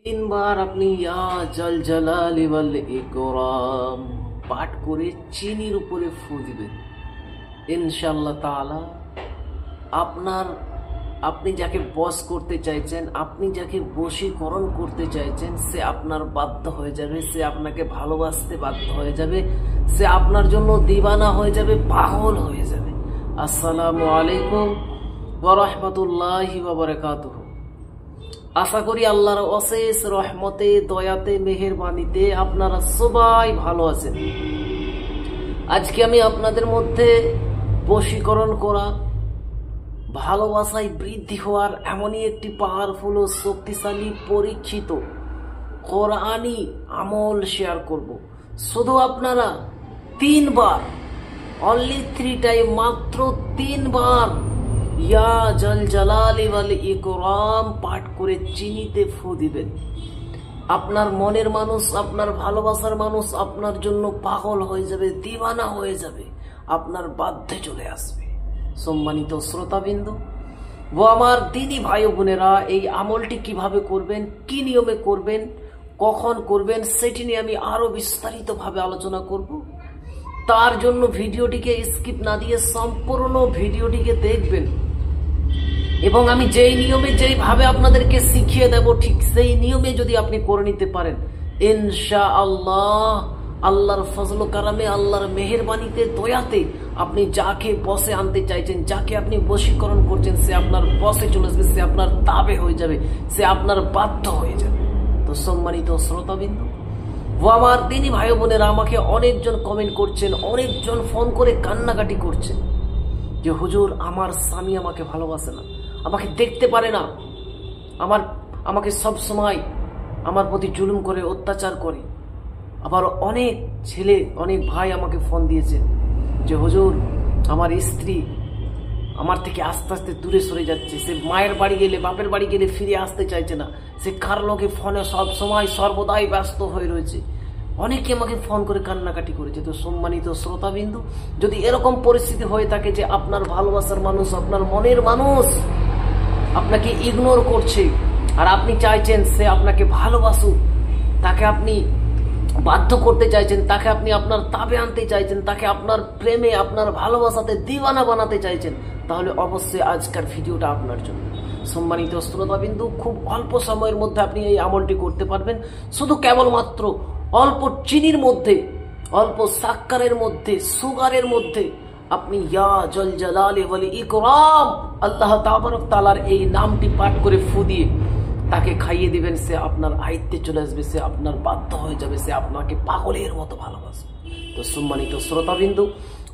তিনবার আপনি ইয়া জাল জালালি ওয়াল ইকরাম পাঠ করে চিনির উপরে ফু দিবেন। ইনশাআল্লাহ তাআলা আপনি যাকে বশ করতে চাইছেন, আপনি যাকে বশীকরণ করতে চাইছেন, সে আপনার বাধ্য হয়ে যাবে, সে আপনাকে ভালোবাসতে বাধ্য হয়ে যাবে, সে আপনার জন্য দিওয়ানা হয়ে যাবে, পাগল হয়ে যাবে। আসসালামু আলাইকুম ওয়া রাহমাতুল্লাহি ওয়া বারাকাতুহু। আশা করি আল্লাহর অশেষ রহমতে, দয়াতে, মেহেরবানিতে আপনারা সবাই ভালো আছেন। আজকে আমি আপনাদের মধ্যে বশীকরণ করা, ভালোবাসায় বৃদ্ধি হওয়ার এমনই একটি পাওয়ারফুল ও শক্তিশালী পরীক্ষিত কোরআনী আমল শেয়ার করব। শুধু আপনারা 3 বার, অনলি 3 টাইম, মাত্র 3 বার ইয়া জাল জালালি ওয়াল ইকরাম পাঠ করে চিনিতে ফু দিবেন। আপনার মনের মানুষ, আপনার ভালোবাসার মানুষ আপনার জন্য পাগল হয়ে যাবে, দিওয়ানা হয়ে যাবে, আপনার বাধ্যে চলে আসবে। সম্মানিত শ্রোতাবিন্দু ও আমার দিনী ভাই বোনেরা, এই আমলটি কিভাবে করবেন, কি নিয়মে করবেন, কখন করবেন, সেটি নিয়ে আমি আরো বিস্তারিতভাবে আলোচনা করব। তার জন্য ভিডিওটিকে স্কিপ না দিয়ে সম্পূর্ণ ভিডিওটিকে দেখবেন এবং আমি যেই নিয়মে, যেইভাবে আপনাদেরকে শিখিয়ে দেব, ঠিক সেই নিয়মে যদি আপনি করে নিতে পারেন, ইনশাআল্লাহ আল্লাহর ফজল কারামে, আল্লাহর মেহেরবানিতে, দয়াতে আপনি যাকে বসে আনতে চাইছেন, যাকে আপনি বশীকরণ করছেন, সে আপনার বসে চলে আসবে, সে আপনার তাবে হয়ে যাবে, সে আপনার বাধ্য হয়ে যাবে। তো সম্মানিত শ্রোতাবিন্দু ও আমার দিনী ভাই বোনেরা, আমাকে অনেকজন কমেন্ট করছেন, অনেকজন ফোন করে কান্নাকাটি করছেন যে হুজুর, আমার স্বামী আমাকে ভালোবাসে না, আমাকে দেখতে পারে না, আমাকে সব সময় আমার প্রতি জুলুম করে, অত্যাচার করে। আবার অনেক ছেলে, অনেক ভাই আমাকে ফোন দিয়েছে যে হুজুর, আমার স্ত্রী আমার থেকে আস্তে আস্তে দূরে সরে যাচ্ছে, সে মায়ের বাড়ি গেলে, বাপের বাড়ি গেলে ফিরে আসতে চাইছে না, সে কার লোকে ফোনে সব সময় সর্বদাই ব্যস্ত হয়ে রয়েছে। অনেকে আমাকে ফোন করে কান্নাকাটি করেছে। তো সম্মানিত শ্রোতাবিন্দু, যদি এরকম পরিস্থিতি হয়ে থাকে যে আপনার ভালোবাসার মানুষ, আপনার মনের মানুষ আপনাকে ইগনোর করছে, আর আপনি চাইছেন সে আপনাকে ভালোবাসুক, তাকে আপনি বাধ্য করতে চাইছেন, তাকে আপনি আপনার তাবে আনতে চাইছেন, তাকে আপনার প্রেমে, আপনার ভালোবাসাতে দিওয়ানা বানাতে চাইছেন, তাহলে অবশ্যই আজকের ভিডিওটা আপনার জন্য। সম্মানিত শ্রোতাবিন্দু, খুব অল্প সময়ের মধ্যে আপনি এই আমলটি করতে পারবেন। শুধু কেবলমাত্র অল্প চিনির মধ্যে, অল্প সাক্কারের মধ্যে, সুগারের মধ্যে আপনি ইয়া জাল জালালি ওয়াল ইকরাম আল্লাহ তাবারক তাআলার এই নামটি পাঠ করে ফু দিয়ে তাকে খাইয়ে দিবেন। সে আপনার আয়ত্তে চলে আসবে, সে আপনার বাধ্য হয়ে যাবে, সে আপনাকে পাগলের মতো ভালোবাসবে। তো সম্মানিত শ্রোতাবিন্দু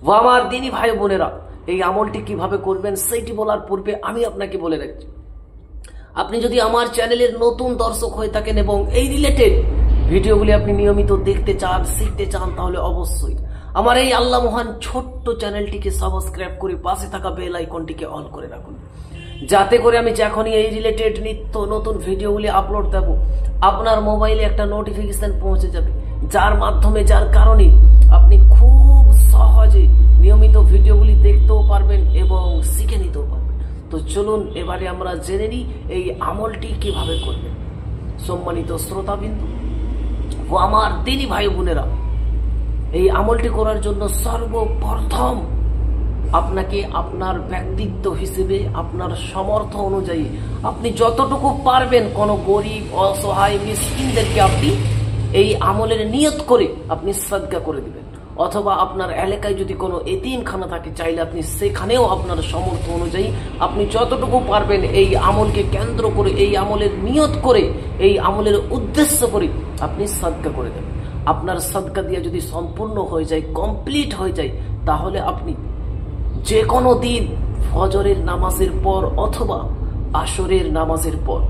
ও আমার দিনী ভাই বোনেরা, এই আমলটি কিভাবে করবেন সেইটি বলার পূর্বে আমি আপনাকে বলে রাখছি, আপনি যদি আমার চ্যানেলের নতুন দর্শক হয়ে থাকেন এবং এই রিলেটেড ভিডিওগুলি আপনি নিয়মিত দেখতে চান, শিখতে চান, তাহলে অবশ্যই আমার এই আল্লাহ মহান ছোট্ট চ্যানেলটিকে সাবস্ক্রাইব করে পাশে থাকা বেল আইকনটিকে অন করে রাখুন, যাতে করে আমি যখনই এই রিলেটেড নিত্য নতুন ভিডিওগুলি আপলোড দেব, আপনার মোবাইলে একটা নোটিফিকেশন পৌঁছে যাবে, যার মাধ্যমে, যার কারণে আপনি খুব সহজে নিয়মিত ভিডিওগুলি দেখতেও পারবেন এবং শিখে নিতেও পারবেন। তো চলুন এবারে আমরা জেনে নিই এই আমলটি কিভাবে করবেন। সম্মানিত শ্রোতাবিন্দু ও আমার দিনী ভাই বোনেরা, এই আমলটি করার জন্য সর্বপ্রথম আপনাকে আপনার ব্যক্তিত্ব হিসেবে, আপনার সামর্থ্য অনুযায়ী আপনি যতটুকু পারবেন, কোনো গরিব, অসহায়, মিসকিনদেরকে আপনি এই আমলের নিয়ত করে আপনি সাদকা করে দিবেন। অথবা আপনার এলাকায় যদি কোনো এতিমখানা থাকে, চাইলে আপনি সেখানেও আপনার সামর্থ্য অনুযায়ী আপনি যতটুকু পারবেন এই আমলকে কেন্দ্র করে, এই আমলের নিয়ত করে, এই আমলের উদ্দেশ্য করে আপনি সাদকা করে দেবেন। আপনার সাদকা দিয়ে যদি সম্পূর্ণ হয়ে যায়, কমপ্লিট হয়ে যায়, তাহলে আপনি যে কোনো দিন ফজরের নামাজের পর অথবা আসরের নামাজের পর,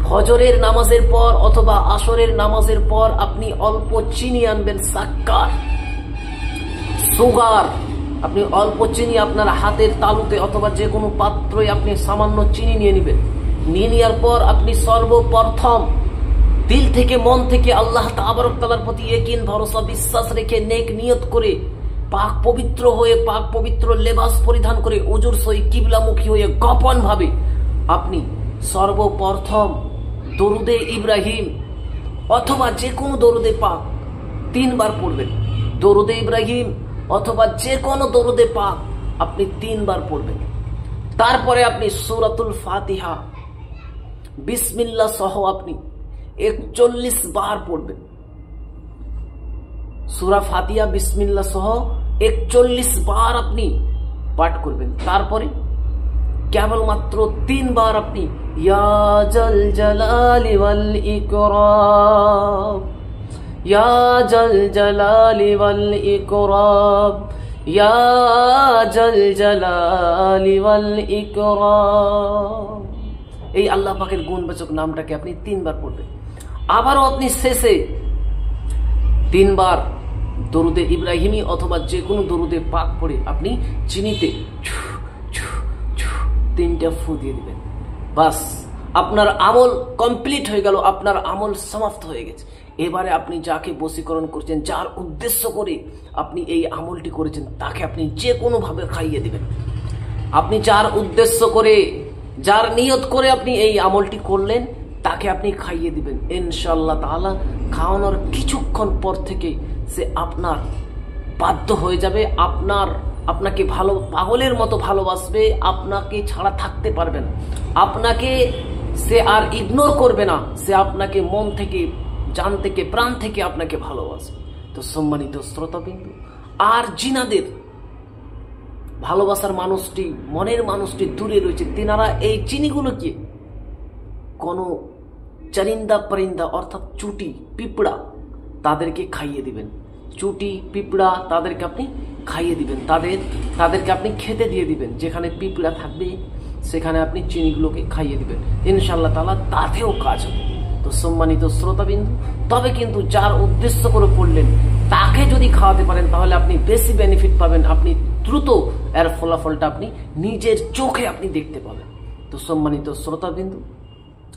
ফজরের নামাজের পর অথবা আসরের নামাজের পর আপনি অল্প চিনি আনবেন, সাক্কার, সুগার, আপনি অল্প চিনি আপনার হাতের তালুতে অথবা যে কোনো পাত্রে আপনি সামান্য চিনি নিয়ে নেবেন। নিয়ে নেওয়ার পর আপনি সর্বপ্রথম দিল থেকে, মন থেকে আল্লাহ তাবারক তাআলার প্রতি ইয়াকিন, ভরসা, বিশ্বাস রেখে, নেক নিয়ত করে, পাক পবিত্র হয়ে, পাক পবিত্র লেবাস পরিধান করে, ওজুর সহিত কিবলামুখী হয়ে গোপন ভাবে আপনি সর্বপ্রথম দরুদে ইব্রাহিম অথবা যে কোনো দরুদে পাক 3 বার পড়বেন। দরুদে ইব্রাহিম অথবা যে কোনো দরুদে পাক আপনি 3 বার পড়বেন। তারপরে আপনি সূরাতুল ফাতিহা বিসমিল্লাহ সহ আপনি 41 বার পড়বেন। সূরা ফাতিহা বিসমিল্লাহ সহ 41 বার আপনি পাঠ করবেন। তারপরে কেবলমাত্র 3 বার আপনি ইয়া জাল জালালি ওয়াল ইকরাম, ইয়া জাল জালালি ওয়াল ইকরাম, ইয়া জাল জালালি ওয়াল ইকরাম, এই আল্লাহ পাকের গুণবাচক নামটাকে আপনি 3 বার পড়বেন। আবারও আপনি শেষে 3 বার দরুদে ইব্রাহিমি অথবা যে কোনো দরুদে পাক পড়ে আপনি চিনিতে 3টা ফু দিয়ে দিবেন। বাস, আপনার আমল কমপ্লিট হয়ে গেল, আপনার আমল সমাপ্ত হয়ে গেছে। এবারে আপনি যাকে বশীকরণ করছেন, যার উদ্দেশ্য করে আপনি এই আমলটি করেছেন, তাকে আপনি যে কোনো ভাবে খাইয়ে দিবেন। আপনি যার উদ্দেশ্য করে, যার নিয়ত করে আপনি এই আমলটি করলেন, তাকে আপনি খাইয়ে দিবেন। ইনশাআল্লাহ তাআলা খাওয়ানোর কিছুক্ষণ পর থেকে সে আপনার বাধ্য হয়ে যাবে, আপনাকে ভালো পাগলের মতো ভালোবাসবে, আপনাকে ছাড়া থাকতে পারবে না, আপনাকে সে আর ইগনোর করবে না, সে আপনাকে মন থেকে, জান থেকে, প্রাণ থেকে আপনাকে ভালোবাসবে। তো সম্মানিত শ্রোতাবিন্দু, আর জিনাদের ভালোবাসার মানুষটি, মনের মানুষটি দূরে রয়েছে, তেনারা এই চিনিগুলোকে কোনো চারিন্দা পরিন্দা অর্থাৎ চুটি পিঁপড়া তাদেরকে খাইয়ে দিবেন। চুটি পিঁপড়া তাদেরকে আপনি খাইয়ে দিবেন, তাদেরকে আপনি খেতে দিয়ে দিবেন। যেখানে পিঁপড়া থাকবে সেখানে আপনি চিনিগুলোকে খাইয়ে দিবেন। ইনশাআল্লাহ তাআলা তাতেও কাজ হবে। তো সম্মানিত শ্রোতাবিন্দু, তবে কিন্তু যার উদ্দেশ্য করে পড়লেন তাকে যদি খাওয়াতে পারেন তাহলে আপনি বেশি বেনিফিট পাবেন, আপনি দ্রুত এর ফলাফলটা আপনি নিজের চোখে আপনি দেখতে পাবেন। তো সম্মানিত শ্রোতাবিন্দু,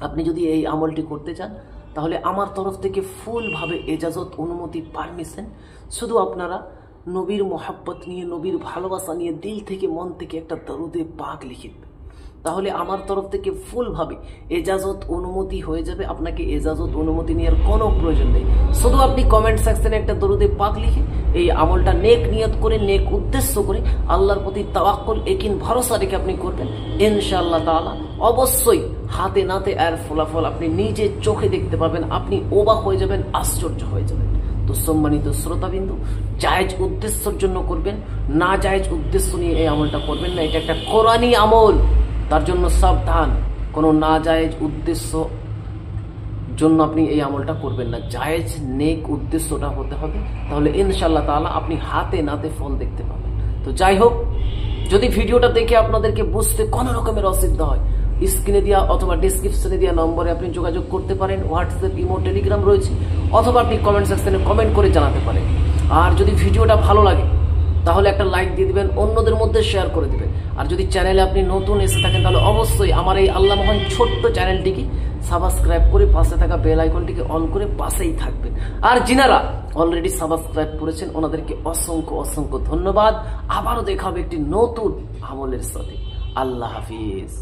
আপনি যদি এই আমলটি করতে চান তাহলে আমার তরফ থেকে ফুলভাবে এজাজত, অনুমতি, পারমিশন, শুধু আপনারা নবীর মোহাব্বত নিয়ে, নবীর ভালোবাসা নিয়ে দিল থেকে, মন থেকে একটা দরুদে পাক লিখে দেবেন। তাহলে আমার তরফ থেকে ফুলভাবে এজাজত, অনুমতি হয়ে যাবে। আপনাকে এজাজত, অনুমতি নেওয়ার কোনো প্রয়োজন নেই। শুধু আপনি কমেন্ট সেকশনে একটা দরুদে পাক লিখে এই আমলটা নেক নিয়ত করে, নেক উদ্দেশ্য করে, আল্লাহর প্রতি তাওয়াক্কুল, ইয়াকিন, ভরসা রেখে আপনি করবেন। ইনশাআল্লাহ তাআলা অবশ্যই হাতে নাতে এর ফলাফল আপনি নিজের চোখে দেখতে পাবেন। আপনি অবাক হয়ে যাবেন, আশ্চর্য হয়ে যাবেন। তো সম্মানিত শ্রোতাবিন্দু, জায়েজ উদ্দেশ্যের জন্য করবেন, না জায়েজ উদ্দেশ্য নিয়ে এই আমলটা করবেন না। এটা একটা কোরআনী আমল, তার জন্য সাবধান। কোনো না জায়েজ উদ্দেশ্য জন্য আপনি এই আমলটা করবেন না, জায়েজ নেক উদ্দেশ্যটা হতে হবে। তাহলে ইনশাআল্লাহ তাআলা আপনি হাতে নাতে ফল দেখতে পাবেন। তো যাই হোক, যদি ভিডিওটা দেখে আপনাদেরকে বুঝতে কোনো রকমের অসুবিধা হয়, স্ক্রিনে দেওয়া অথবা ডেসক্রিপশনে দেওয়া নম্বরে আপনি যোগাযোগ করতে পারেন। হোয়াটসঅ্যাপ, ইমো, টেলিগ্রাম রয়েছে, অথবা আপনি কমেন্ট সেকশনে কমেন্ট করে জানাতে পারেন। আর যদি ভিডিওটা ভালো লাগে তাহলে একটা লাইক দিয়ে দিবেন, অন্যদের মধ্যে শেয়ার করে দিবেন। আর যদি চ্যানেলে আপনি নতুন এসে থাকেন তাহলে অবশ্যই আমার এই আল্লাহ মহান ছোট্ট চ্যানেলটিকে সাবস্ক্রাইব করে পাশে থাকা বেল আইকনটিকে অন করে পাশেই থাকবেন। আর যিনারা অলরেডি সাবস্ক্রাইব করেছেন ওনাদেরকে অসংখ্য অসংখ্য ধন্যবাদ। আবারও দেখা হবে একটি নতুন আমলের সাথে। আল্লাহ হাফিজ।